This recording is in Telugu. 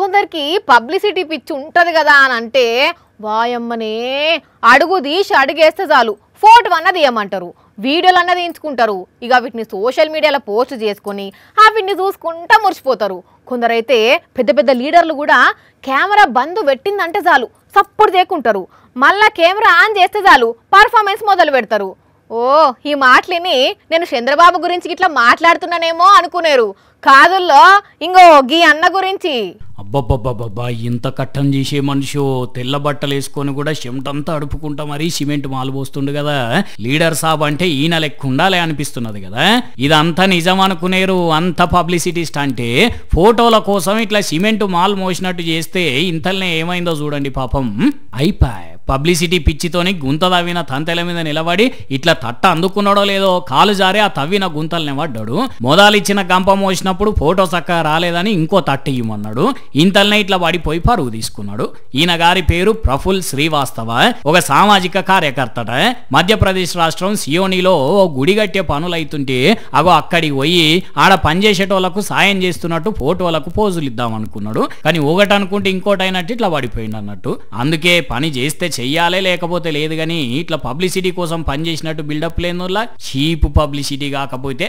కొందరికి పబ్లిసిటీ పిచ్చి ఉంటది కదా అని అంటే వాయమ్మనే అడుగు తీసి అడిగేస్తే చాలు ఫోటో అన్నది ఏమంటారు, వీడియోలు అన్నది ఎంచుకుంటారు. ఇక వీటిని సోషల్ మీడియాలో పోస్ట్ చేసుకొని వీటిని చూసుకుంటా మురిసిపోతారు. కొందరైతే పెద్ద పెద్ద లీడర్లు కూడా కెమెరా బంద్ పెట్టిందంటే చాలు సప్పుడు చేయకుంటారు. మళ్ళా కెమెరా ఆన్ చేస్తే చాలు పర్ఫార్మెన్స్ మొదలు పెడతారు. ఓ ఈ మాటలిని నేను చంద్రబాబు గురించి ఇట్లా మాట్లాడుతున్నానేమో అనుకునేరు. కాదుల్లో ఇంకో గీ అన్న గురించి. అబ్బబ్బబ్బబ్బా ఇంత కట్టం చేసే మనిషి తెల్ల బట్టలు వేసుకొని కూడా చెమటంతా అడుపుకుంటా మరీ సిమెంట్ మాలు పోస్తుండు కదా. లీడర్ సాబ్ అంటే ఈయన లెక్క ఉండాలి అనిపిస్తున్నది కదా. ఇదంతా నిజం అనుకునేరు. అంత పబ్లిసిటీ అంటే ఫోటోల కోసం ఇట్లా సిమెంట్ మాల్ మోసినట్టు చేస్తే ఇంతల్నే ఏమైందో చూడండి పాపం. అయిపోయి పబ్లిసిటీ పిచ్చితోని గుంత తవ్విన తంతెల మీద నిలబడి ఇట్లా తట్ట అందుకున్నాడో లేదో కాలు జారి ఆ తవ్విన గుంతల్ని పడ్డాడు. మొదలిచ్చిన గంప మోసినప్పుడు ఫోటో చక్కగా రాలేదని ఇంకో తట్ట ఇవ్వమన్నాడు. ఇంతల్నే ఇట్లా పడిపోయి పరుగు తీసుకున్నాడు. ఈయన గారి పేరు ప్రఫుల్ శ్రీవాస్తవ. ఒక సామాజిక కార్యకర్తట. మధ్యప్రదేశ్ రాష్ట్రం సియోనిలో గుడి కట్టే పనులైతుంటే అగో అక్కడికి పోయి ఆడ పనిచేసేటోళ్లకు సాయం చేస్తున్నట్టు ఫోటోలకు పోజులు ఇద్దాం అనుకున్నాడు. కానీ ఒకటి అనుకుంటే ఇంకోటి అయినట్టు ఇట్లా పడిపోయింది అన్నట్టు. అందుకే పని చేస్తే చెయ్యాలే లేకపోతే లేదు. కానీ ఇట్లా పబ్లిసిటీ కోసం పనిచేసినట్టు బిల్డప్ లేనులా చీప్ పబ్లిసిటీ కాకపోతే